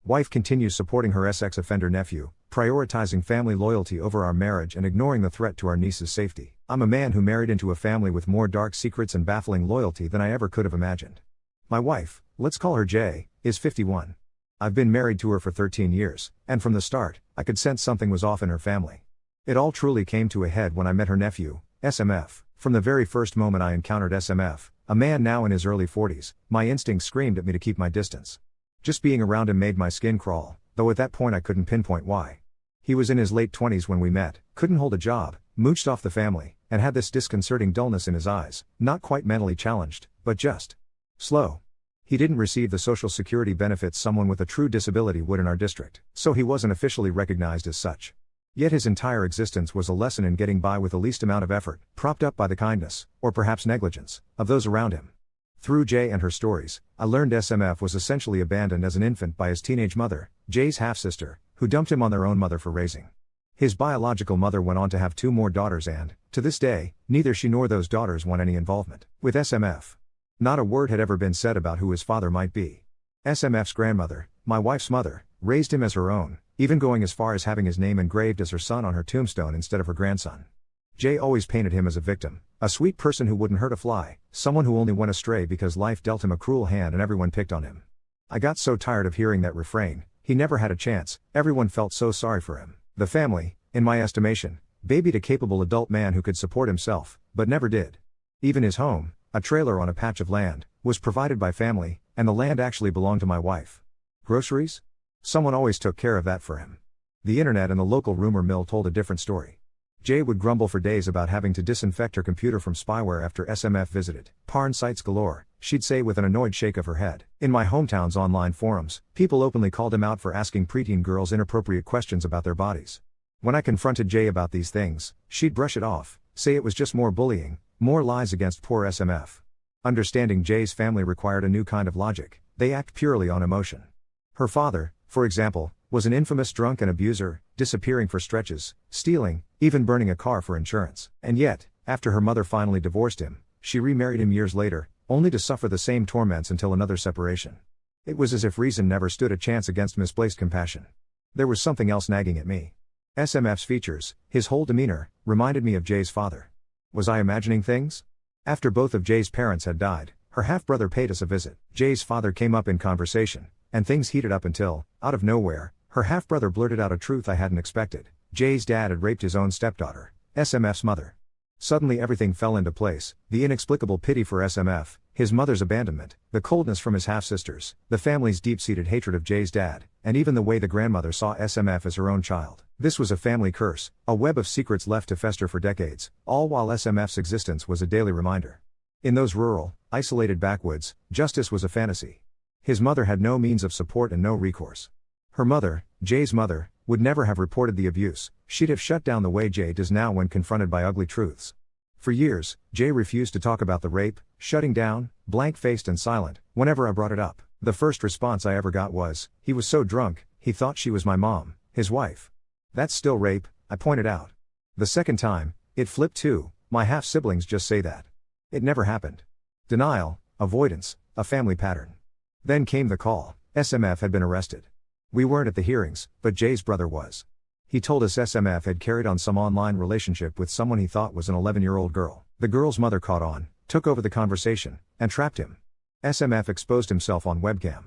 Wife continues supporting her ex-offender nephew, prioritizing family loyalty over our marriage and ignoring the threat to our niece's safety. I'm a man who married into a family with more dark secrets and baffling loyalty than I ever could have imagined. My wife, let's call her Jay, is 51. I've been married to her for 13 years, and from the start, I could sense something was off in her family. It all truly came to a head when I met her nephew, SMF. From the very first moment I encountered SMF, a man now in his early 40s, my instincts screamed at me to keep my distance. Just being around him made my skin crawl, though at that point I couldn't pinpoint why. He was in his late 20s when we met, couldn't hold a job, mooched off the family, and had this disconcerting dullness in his eyes, not quite mentally challenged, but just slow. He didn't receive the social security benefits someone with a true disability would in our district, so he wasn't officially recognized as such. Yet his entire existence was a lesson in getting by with the least amount of effort, propped up by the kindness, or perhaps negligence, of those around him. Through Jay and her stories, I learned SMF was essentially abandoned as an infant by his teenage mother, Jay's half-sister, who dumped him on their own mother for raising. His biological mother went on to have 2 more daughters and, to this day, neither she nor those daughters want any involvement with SMF. Not a word had ever been said about who his father might be. SMF's grandmother, my wife's mother, raised him as her own, even going as far as having his name engraved as her son on her tombstone instead of her grandson. Jay always painted him as a victim, a sweet person who wouldn't hurt a fly, someone who only went astray because life dealt him a cruel hand and everyone picked on him. I got so tired of hearing that refrain, he never had a chance, everyone felt so sorry for him. The family, in my estimation, babied a capable adult man who could support himself, but never did. Even his home, a trailer on a patch of land, was provided by family, and the land actually belonged to my wife. Groceries? Someone always took care of that for him. The internet and the local rumor mill told a different story. Jay would grumble for days about having to disinfect her computer from spyware after SMF visited. Porn sites galore, she'd say with an annoyed shake of her head. In my hometown's online forums, people openly called him out for asking preteen girls inappropriate questions about their bodies. When I confronted Jay about these things, she'd brush it off, say it was just more bullying, more lies against poor SMF. Understanding Jay's family required a new kind of logic. They act purely on emotion. Her father, for example, was an infamous drunk and abuser, disappearing for stretches, stealing, even burning a car for insurance. And yet, after her mother finally divorced him, she remarried him years later, only to suffer the same torments until another separation. It was as if reason never stood a chance against misplaced compassion. There was something else nagging at me. SMF's features, his whole demeanor, reminded me of Jay's father. Was I imagining things? After both of Jay's parents had died, her half-brother paid us a visit. Jay's father came up in conversation, and things heated up until, out of nowhere, her half-brother blurted out a truth I hadn't expected. Jay's dad had raped his own stepdaughter, SMF's mother. Suddenly everything fell into place, the inexplicable pity for SMF, his mother's abandonment, the coldness from his half-sisters, the family's deep-seated hatred of Jay's dad, and even the way the grandmother saw SMF as her own child. This was a family curse, a web of secrets left to fester for decades, all while SMF's existence was a daily reminder. In those rural, isolated backwoods, justice was a fantasy. His mother had no means of support and no recourse. Her mother, Jay's mother, would never have reported the abuse, she'd have shut down the way Jay does now when confronted by ugly truths. For years, Jay refused to talk about the rape, shutting down, blank-faced and silent, whenever I brought it up. The first response I ever got was, he was so drunk, he thought she was my mom, his wife. That's still rape, I pointed out. The second time, it flipped too, my half-siblings just say that. It never happened. Denial, avoidance, a family pattern. Then came the call, SMF had been arrested. We weren't at the hearings, but Jay's brother was. He told us SMF had carried on some online relationship with someone he thought was an 11-year-old girl. The girl's mother caught on, took over the conversation, and trapped him. SMF exposed himself on webcam.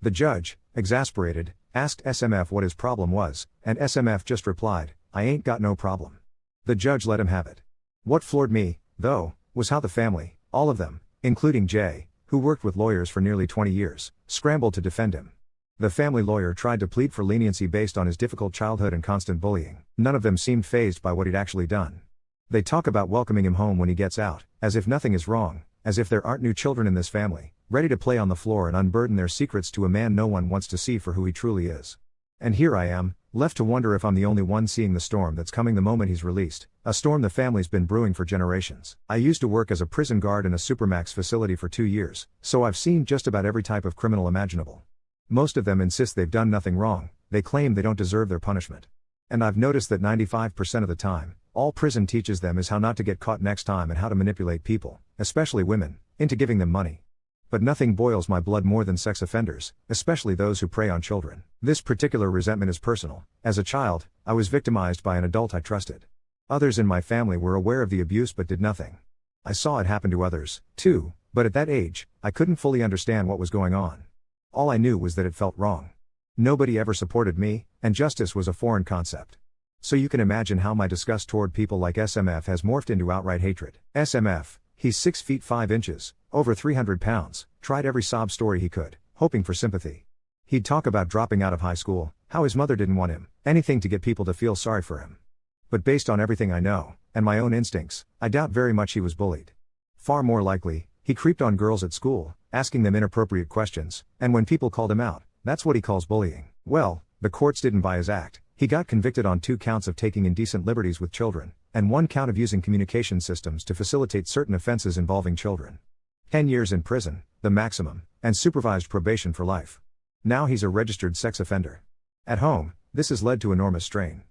The judge, exasperated, asked SMF what his problem was, and SMF just replied, I ain't got no problem. The judge let him have it. What floored me, though, was how the family, all of them, including Jay, who worked with lawyers for nearly 20 years, scrambled to defend him. The family lawyer tried to plead for leniency based on his difficult childhood and constant bullying. None of them seemed fazed by what he'd actually done. They talk about welcoming him home when he gets out, as if nothing is wrong, as if there aren't new children in this family, ready to play on the floor and unburden their secrets to a man no one wants to see for who he truly is. And here I am, left to wonder if I'm the only one seeing the storm that's coming the moment he's released, a storm the family's been brewing for generations. I used to work as a prison guard in a supermax facility for 2 years, so I've seen just about every type of criminal imaginable. Most of them insist they've done nothing wrong, they claim they don't deserve their punishment. And I've noticed that 95% of the time, all prison teaches them is how not to get caught next time and how to manipulate people, especially women, into giving them money. But nothing boils my blood more than sex offenders, especially those who prey on children. This particular resentment is personal. As a child, I was victimized by an adult I trusted. Others in my family were aware of the abuse but did nothing. I saw it happen to others, too, but at that age, I couldn't fully understand what was going on. All I knew was that it felt wrong. Nobody ever supported me, and justice was a foreign concept. So you can imagine how my disgust toward people like SMF has morphed into outright hatred. SMF, he's 6 feet 5 inches, over 300 pounds, tried every sob story he could, hoping for sympathy. He'd talk about dropping out of high school, how his mother didn't want him, anything to get people to feel sorry for him. But based on everything I know, and my own instincts, I doubt very much he was bullied. Far more likely, he creeped on girls at school, asking them inappropriate questions, and when people called him out, that's what he calls bullying. Well, the courts didn't buy his act. He got convicted on 2 counts of taking indecent liberties with children, and 1 count of using communication systems to facilitate certain offenses involving children. 10 years in prison, the maximum, and supervised probation for life. Now he's a registered sex offender. At home, this has led to enormous strain.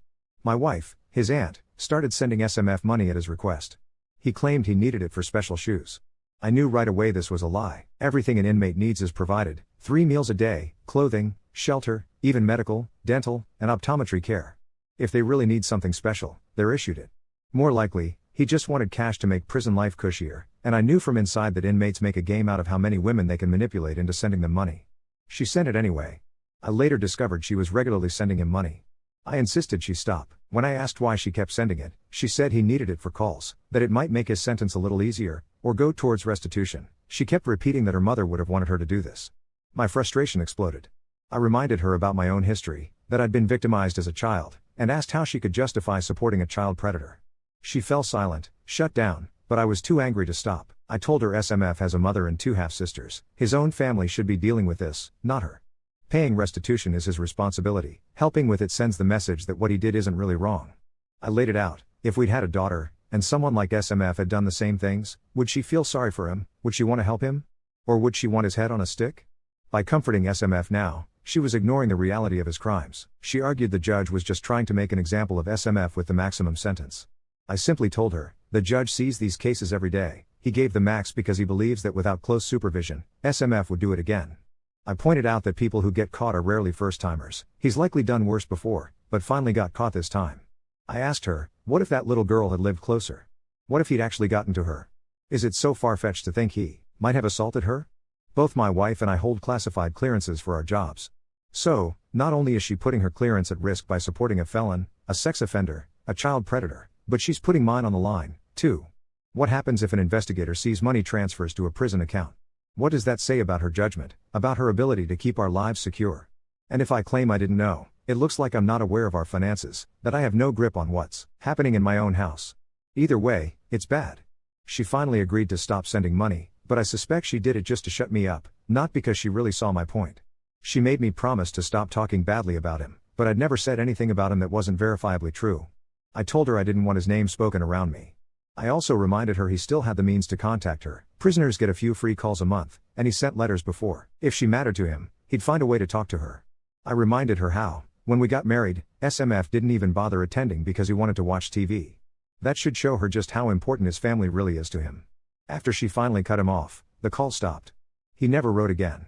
My wife, his aunt, started sending SMF money at his request. He claimed he needed it for special shoes. I knew right away this was a lie. Everything an inmate needs is provided: 3 meals a day, clothing, shelter, even medical, dental, and optometry care. If they really need something special, they're issued it. More likely, he just wanted cash to make prison life cushier, and I knew from inside that inmates make a game out of how many women they can manipulate into sending them money. She sent it anyway. I later discovered she was regularly sending him money. I insisted she stop. When I asked why she kept sending it, she said he needed it for calls, that it might make his sentence a little easier, or go towards restitution. She kept repeating that her mother would have wanted her to do this. My frustration exploded. I reminded her about my own history, that I'd been victimized as a child, and asked how she could justify supporting a child predator. She fell silent, shut down, but I was too angry to stop. I told her SMF has a mother and 2 half-sisters. His own family should be dealing with this, not her. Paying restitution is his responsibility. Helping with it sends the message that what he did isn't really wrong. I laid it out. If we'd had a daughter, and someone like SMF had done the same things, would she feel sorry for him? Would she want to help him? Or would she want his head on a stick? By comforting SMF now, she was ignoring the reality of his crimes. She argued the judge was just trying to make an example of SMF with the maximum sentence. I simply told her, the judge sees these cases every day. He gave the max because he believes that without close supervision, SMF would do it again. I pointed out that people who get caught are rarely first-timers. He's likely done worse before, but finally got caught this time. I asked her, what if that little girl had lived closer? What if he'd actually gotten to her? Is it so far-fetched to think he might have assaulted her? Both my wife and I hold classified clearances for our jobs. So, not only is she putting her clearance at risk by supporting a felon, a sex offender, a child predator, but she's putting mine on the line, too. What happens if an investigator sees money transfers to a prison account? What does that say about her judgment, about her ability to keep our lives secure? And if I claim I didn't know, it looks like I'm not aware of our finances, that I have no grip on what's happening in my own house. Either way, it's bad. She finally agreed to stop sending money, but I suspect she did it just to shut me up, not because she really saw my point. She made me promise to stop talking badly about him, but I'd never said anything about him that wasn't verifiably true. I told her I didn't want his name spoken around me. I also reminded her he still had the means to contact her. Prisoners get a few free calls a month, and he sent letters before. If she mattered to him, he'd find a way to talk to her. I reminded her how, when we got married, SMF didn't even bother attending because he wanted to watch TV. That should show her just how important his family really is to him. After she finally cut him off, the call stopped. He never wrote again.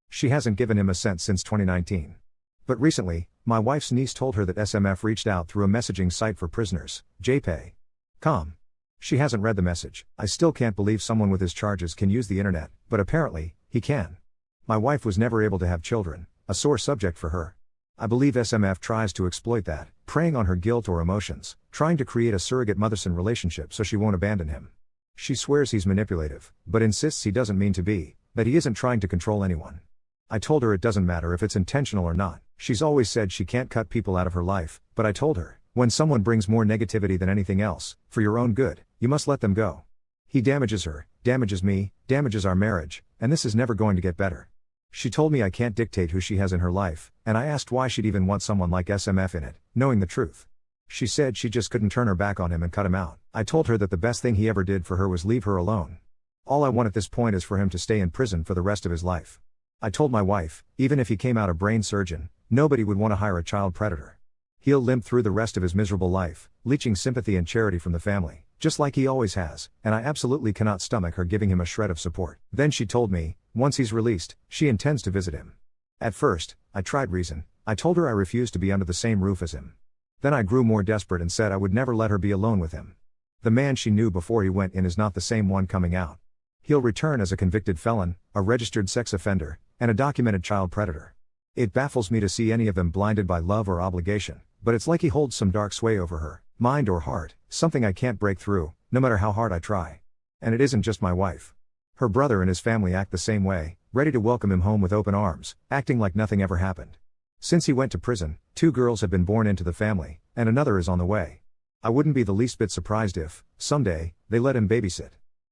She hasn't given him a cent since 2019. But recently, my wife's niece told her that SMF reached out through a messaging site for prisoners, JPay.com. She hasn't read the message. I still can't believe someone with his charges can use the internet, but apparently, he can. My wife was never able to have children, a sore subject for her. I believe SMF tries to exploit that, preying on her guilt or emotions, trying to create a surrogate mother-son relationship so she won't abandon him. She swears he's manipulative, but insists he doesn't mean to be, that he isn't trying to control anyone. I told her it doesn't matter if it's intentional or not. She's always said she can't cut people out of her life, but I told her, when someone brings more negativity than anything else, for your own good, you must let them go. He damages her, damages me, damages our marriage, and this is never going to get better. She told me I can't dictate who she has in her life, and I asked why she'd even want someone like SMF in it, knowing the truth. She said she just couldn't turn her back on him and cut him out. I told her that the best thing he ever did for her was leave her alone. All I want at this point is for him to stay in prison for the rest of his life. I told my wife, even if he came out a brain surgeon, nobody would want to hire a child predator. He'll limp through the rest of his miserable life, leeching sympathy and charity from the family, Just like he always has, and I absolutely cannot stomach her giving him a shred of support. Then she told me, once he's released, she intends to visit him. At first, I tried reason. I told her I refused to be under the same roof as him. Then I grew more desperate and said I would never let her be alone with him. The man she knew before he went in is not the same one coming out. He'll return as a convicted felon, a registered sex offender, and a documented child predator. It baffles me to see any of them blinded by love or obligation, but it's like he holds some dark sway over her, mind or heart, something I can't break through, no matter how hard I try. And it isn't just my wife. Her brother and his family act the same way, ready to welcome him home with open arms, acting like nothing ever happened. Since he went to prison, 2 girls have been born into the family, and another is on the way. I wouldn't be the least bit surprised if, someday, they let him babysit.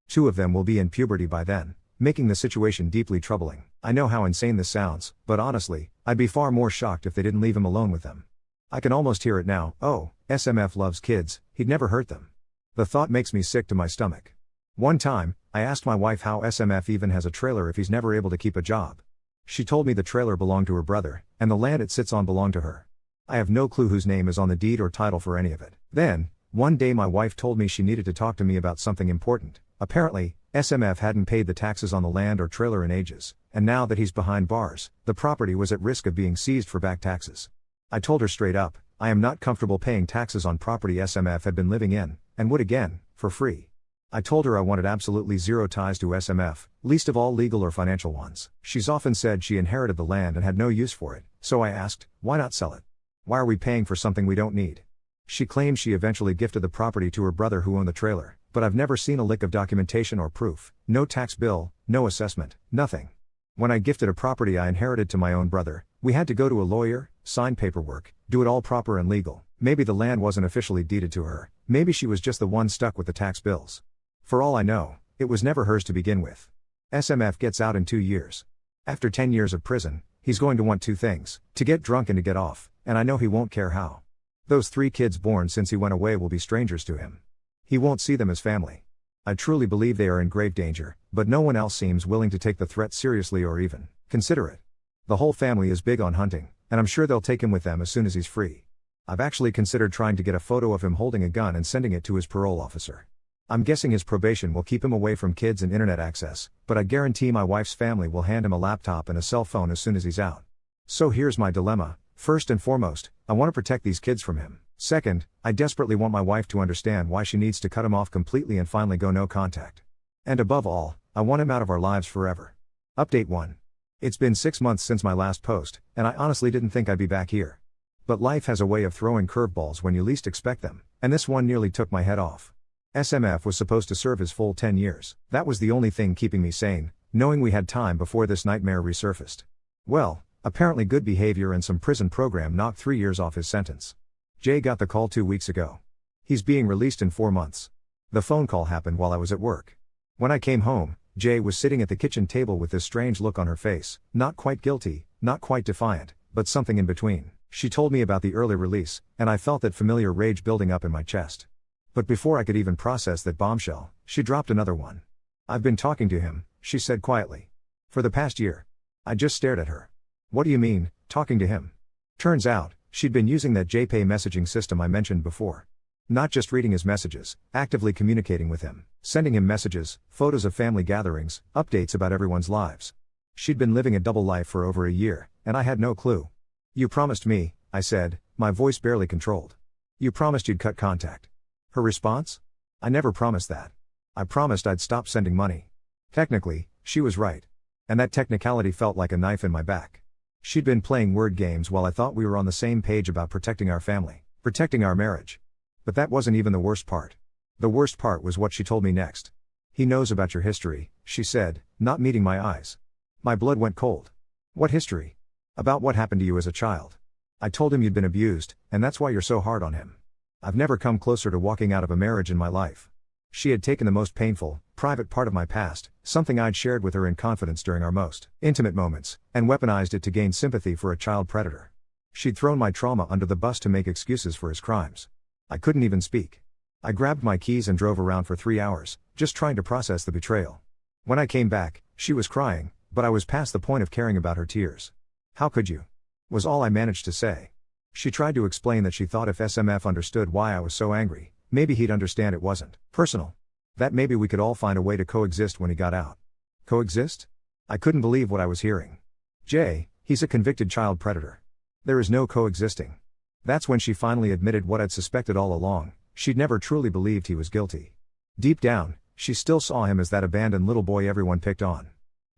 2 of them will be in puberty by then, making the situation deeply troubling. I know how insane this sounds, but honestly, I'd be far more shocked if they didn't leave him alone with them. I can almost hear it now. Oh, SMF loves kids, he'd never hurt them. The thought makes me sick to my stomach. One time, I asked my wife how SMF even has a trailer if he's never able to keep a job. She told me the trailer belonged to her brother, and the land it sits on belonged to her. I have no clue whose name is on the deed or title for any of it. Then, one day my wife told me she needed to talk to me about something important. Apparently, SMF hadn't paid the taxes on the land or trailer in ages, and now that he's behind bars, the property was at risk of being seized for back taxes. I told her straight up, I am not comfortable paying taxes on property SMF had been living in, and would again, for free. I told her I wanted absolutely zero ties to SMF, least of all legal or financial ones. She's often said she inherited the land and had no use for it, so I asked, why not sell it? Why are we paying for something we don't need? She claims she eventually gifted the property to her brother who owned the trailer, but I've never seen a lick of documentation or proof, no tax bill, no assessment, nothing. When I gifted a property I inherited to my own brother, we had to go to a lawyer, sign paperwork, do it all proper and legal. Maybe the land wasn't officially deeded to her, maybe she was just the one stuck with the tax bills. For all I know, it was never hers to begin with. SMF gets out in 2 years. After 10 years of prison, he's going to want 2 things, to get drunk and to get off, and I know he won't care how. Those 3 kids born since he went away will be strangers to him. He won't see them as family. I truly believe they are in grave danger, but no one else seems willing to take the threat seriously or even consider it. The whole family is big on hunting, and I'm sure they'll take him with them as soon as he's free. I've actually considered trying to get a photo of him holding a gun and sending it to his parole officer. I'm guessing his probation will keep him away from kids and internet access, but I guarantee my wife's family will hand him a laptop and a cell phone as soon as he's out. So here's my dilemma. First and foremost, I want to protect these kids from him. Second, I desperately want my wife to understand why she needs to cut him off completely and finally go no contact. And above all, I want him out of our lives forever. Update 1. It's been 6 months since my last post, and I honestly didn't think I'd be back here. But life has a way of throwing curveballs when you least expect them, and this one nearly took my head off. SMF was supposed to serve his full 10 years. That was the only thing keeping me sane, knowing we had time before this nightmare resurfaced. Well, apparently good behavior and some prison program knocked 3 years off his sentence. Jay got the call 2 weeks ago. He's being released in 4 months. The phone call happened while I was at work. When I came home, Jay was sitting at the kitchen table with this strange look on her face, not quite guilty, not quite defiant, but something in between. She told me about the early release, and I felt that familiar rage building up in my chest. But before I could even process that bombshell, she dropped another one. I've been talking to him, she said quietly. For the past year. I just stared at her. What do you mean, talking to him? Turns out, she'd been using that JPay messaging system I mentioned before. Not just reading his messages, actively communicating with him, sending him messages, photos of family gatherings, updates about everyone's lives. She'd been living a double life for over a year, and I had no clue. You promised me, I said, my voice barely controlled. You promised you'd cut contact. Her response? I never promised that. I promised I'd stop sending money. Technically, she was right. And that technicality felt like a knife in my back. She'd been playing word games while I thought we were on the same page about protecting our family, protecting our marriage. But that wasn't even the worst part. The worst part was what she told me next. He knows about your history, she said, not meeting my eyes. My blood went cold. What history? About what happened to you as a child. I told him you'd been abused, and that's why you're so hard on him. I've never come closer to walking out of a marriage in my life. She had taken the most painful, private part of my past, something I'd shared with her in confidence during our most intimate moments, and weaponized it to gain sympathy for a child predator. She'd thrown my trauma under the bus to make excuses for his crimes. I couldn't even speak. I grabbed my keys and drove around for 3 hours, just trying to process the betrayal. When I came back, she was crying, but I was past the point of caring about her tears. How could you? Was all I managed to say. She tried to explain that she thought if SMF understood why I was so angry, maybe he'd understand it wasn't personal. That maybe we could all find a way to coexist when he got out. Coexist? I couldn't believe what I was hearing. Jay, he's a convicted child predator. There is no coexisting. That's when she finally admitted what I'd suspected all along: she'd never truly believed he was guilty. Deep down, she still saw him as that abandoned little boy everyone picked on.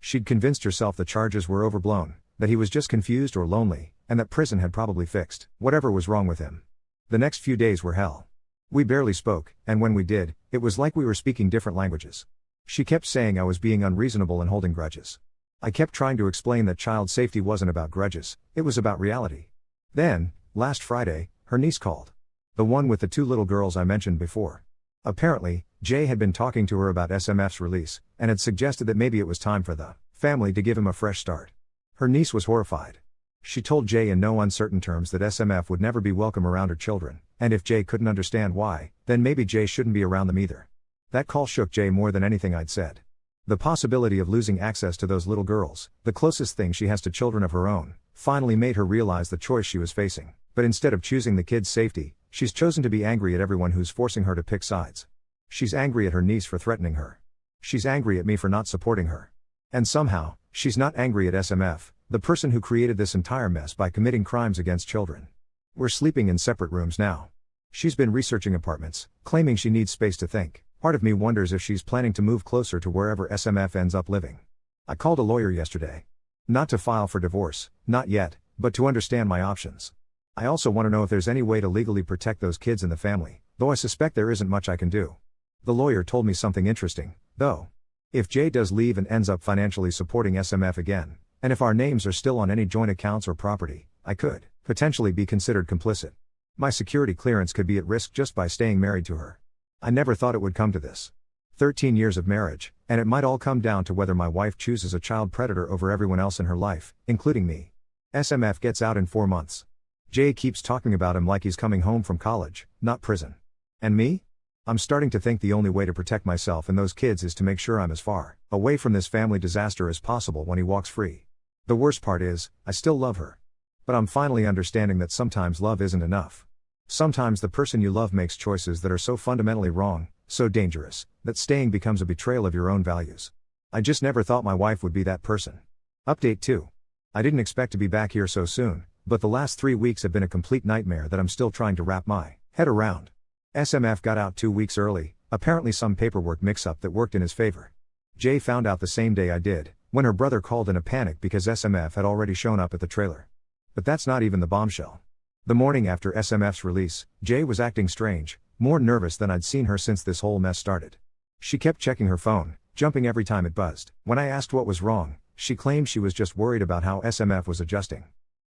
She'd convinced herself the charges were overblown, that he was just confused or lonely, and that prison had probably fixed whatever was wrong with him. The next few days were hell. We barely spoke, and when we did, it was like we were speaking different languages. She kept saying I was being unreasonable and holding grudges. I kept trying to explain that child safety wasn't about grudges, it was about reality. Then, last Friday, her niece called. The one with the 2 little girls I mentioned before. Apparently, Jay had been talking to her about SMF's release, and had suggested that maybe it was time for the family to give him a fresh start. Her niece was horrified. She told Jay in no uncertain terms that SMF would never be welcome around her children, and if Jay couldn't understand why, then maybe Jay shouldn't be around them either. That call shook Jay more than anything I'd said. The possibility of losing access to those little girls, the closest thing she has to children of her own, finally made her realize the choice she was facing. But instead of choosing the kids' safety, she's chosen to be angry at everyone who's forcing her to pick sides. She's angry at her niece for threatening her. She's angry at me for not supporting her. And somehow, she's not angry at SMF, the person who created this entire mess by committing crimes against children. We're sleeping in separate rooms now. She's been researching apartments, claiming she needs space to think. Part of me wonders if she's planning to move closer to wherever SMF ends up living. I called a lawyer yesterday. Not to file for divorce, not yet, but to understand my options. I also want to know if there's any way to legally protect those kids in the family, though I suspect there isn't much I can do. The lawyer told me something interesting, though. If Jay does leave and ends up financially supporting SMF again, and if our names are still on any joint accounts or property, I could potentially be considered complicit. My security clearance could be at risk just by staying married to her. I never thought it would come to this. 13 years of marriage, and it might all come down to whether my wife chooses a child predator over everyone else in her life, including me. SMF gets out in 4 months. Jay keeps talking about him like he's coming home from college, not prison. And me? I'm starting to think the only way to protect myself and those kids is to make sure I'm as far away from this family disaster as possible when he walks free. The worst part is, I still love her. But I'm finally understanding that sometimes love isn't enough. Sometimes the person you love makes choices that are so fundamentally wrong, so dangerous, that staying becomes a betrayal of your own values. I just never thought my wife would be that person. Update 2. I didn't expect to be back here so soon, but the last 3 weeks have been a complete nightmare that I'm still trying to wrap my head around. SMF got out 2 weeks early, apparently some paperwork mix-up that worked in his favor. Jay found out the same day I did, when her brother called in a panic because SMF had already shown up at the trailer. But that's not even the bombshell. The morning after SMF's release, Jay was acting strange, more nervous than I'd seen her since this whole mess started. She kept checking her phone, jumping every time it buzzed. When I asked what was wrong, she claimed she was just worried about how SMF was adjusting.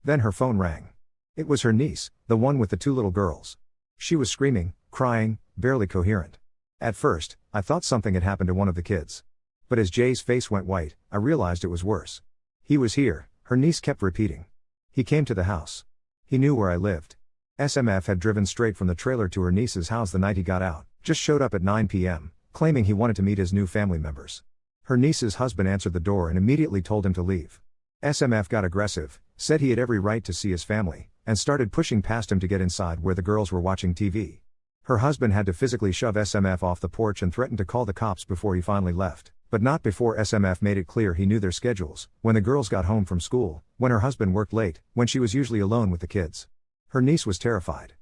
Then her phone rang. It was her niece, the one with the 2 little girls. She was screaming, crying, barely coherent. At first, I thought something had happened to one of the kids. But as Jay's face went white, I realized it was worse. He was here, her niece kept repeating. He came to the house. He knew where I lived. SMF had driven straight from the trailer to her niece's house the night he got out, just showed up at 9 p.m., claiming he wanted to meet his new family members. Her niece's husband answered the door and immediately told him to leave. SMF got aggressive, said he had every right to see his family, and started pushing past him to get inside where the girls were watching TV. Her husband had to physically shove SMF off the porch and threatened to call the cops before he finally left, but not before SMF made it clear he knew their schedules, when the girls got home from school, when her husband worked late, when she was usually alone with the kids. Her niece was terrified.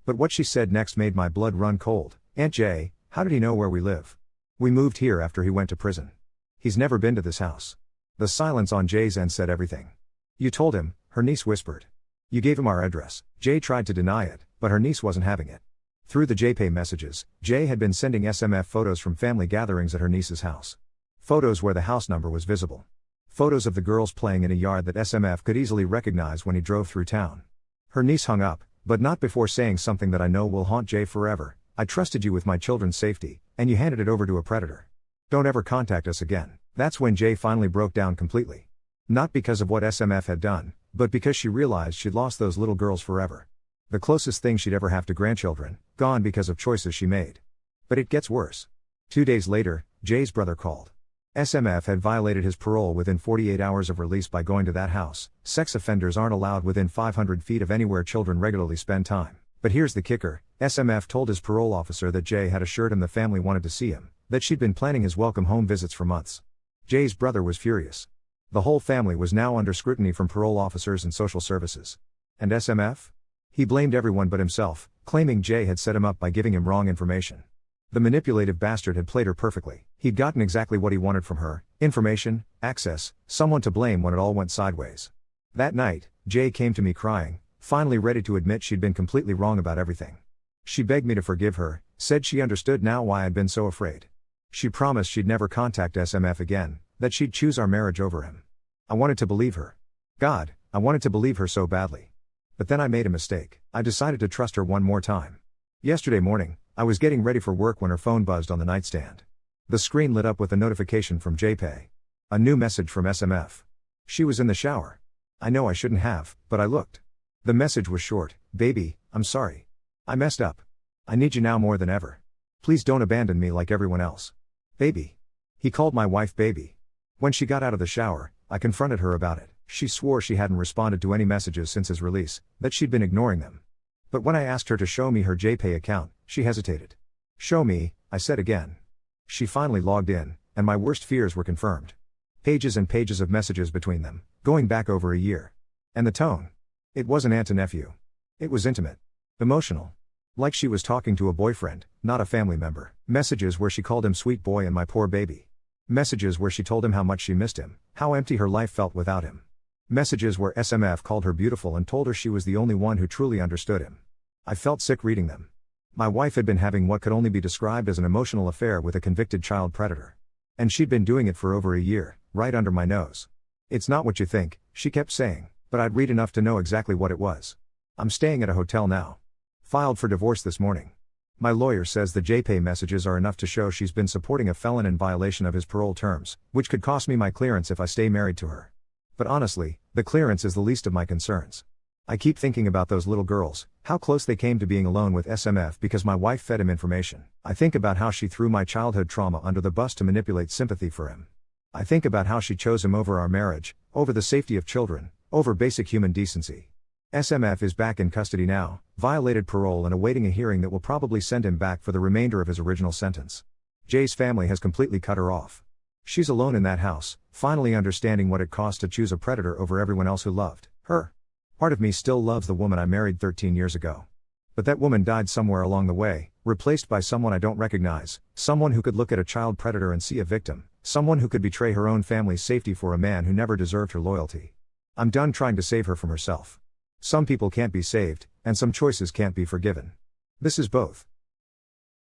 But what she said next made my blood run cold. Aunt Jay, how did he know where we live? We moved here after he went to prison. He's never been to this house. The silence on Jay's end said everything. You told him, her niece whispered. You gave him our address. Jay tried to deny it, but her niece wasn't having it. Through the JPay messages, Jay had been sending SMF photos from family gatherings at her niece's house. Photos where the house number was visible. Photos of the girls playing in a yard that SMF could easily recognize when he drove through town. Her niece hung up, but not before saying something that I know will haunt Jay forever. I trusted you with my children's safety, and you handed it over to a predator. Don't ever contact us again. That's when Jay finally broke down completely. Not because of what SMF had done, but because she realized she'd lost those little girls forever. The closest thing she'd ever have to grandchildren, gone because of choices she made. But it gets worse. 2 days later, Jay's brother called. SMF had violated his parole within 48 hours of release by going to that house. Sex offenders aren't allowed within 500 feet of anywhere children regularly spend time. But here's the kicker, SMF told his parole officer that Jay had assured him the family wanted to see him, that she'd been planning his welcome home visits for months. Jay's brother was furious. The whole family was now under scrutiny from parole officers and social services. And SMF? He blamed everyone but himself, claiming Jay had set him up by giving him wrong information. The manipulative bastard had played her perfectly. He'd gotten exactly what he wanted from her: information, access, someone to blame when it all went sideways. That night, Jay came to me crying, finally ready to admit she'd been completely wrong about everything. She begged me to forgive her, said she understood now why I'd been so afraid. She promised she'd never contact SMF again, that she'd choose our marriage over him. I wanted to believe her. God, I wanted to believe her so badly. But then I made a mistake. I decided to trust her one more time. Yesterday morning, I was getting ready for work when her phone buzzed on the nightstand. The screen lit up with a notification from JPay. A new message from SMF. She was in the shower. I know I shouldn't have, but I looked. The message was short: "Baby, I'm sorry. I messed up. I need you now more than ever. Please don't abandon me like everyone else. Baby." He called my wife baby. When she got out of the shower, I confronted her about it. She swore she hadn't responded to any messages since his release, that she'd been ignoring them. But when I asked her to show me her JPay account, she hesitated. "Show me," I said again. She finally logged in, and my worst fears were confirmed. Pages and pages of messages between them, going back over a year. And the tone. It wasn't aunt to nephew. It was intimate. Emotional. Like she was talking to a boyfriend, not a family member. Messages where she called him sweet boy and my poor baby. Messages where she told him how much she missed him, how empty her life felt without him. Messages where SMF called her beautiful and told her she was the only one who truly understood him. I felt sick reading them. My wife had been having what could only be described as an emotional affair with a convicted child predator. And she'd been doing it for over a year, right under my nose. "It's not what you think," she kept saying, but I'd read enough to know exactly what it was. "I'm staying at a hotel now. Filed for divorce this morning. My lawyer says the JPay messages are enough to show she's been supporting a felon in violation of his parole terms, which could cost me my clearance if I stay married to her. But honestly, the clearance is the least of my concerns. I keep thinking about those little girls, how close they came to being alone with SMF because my wife fed him information. I think about how she threw my childhood trauma under the bus to manipulate sympathy for him. I think about how she chose him over our marriage, over the safety of children, over basic human decency. SMF is back in custody now, violated parole and awaiting a hearing that will probably send him back for the remainder of his original sentence. Jay's family has completely cut her off. She's alone in that house, finally understanding what it costs to choose a predator over everyone else who loved her. Part of me still loves the woman I married 13 years ago. But that woman died somewhere along the way, replaced by someone I don't recognize, someone who could look at a child predator and see a victim, someone who could betray her own family's safety for a man who never deserved her loyalty. I'm done trying to save her from herself. Some people can't be saved, and some choices can't be forgiven. This is both.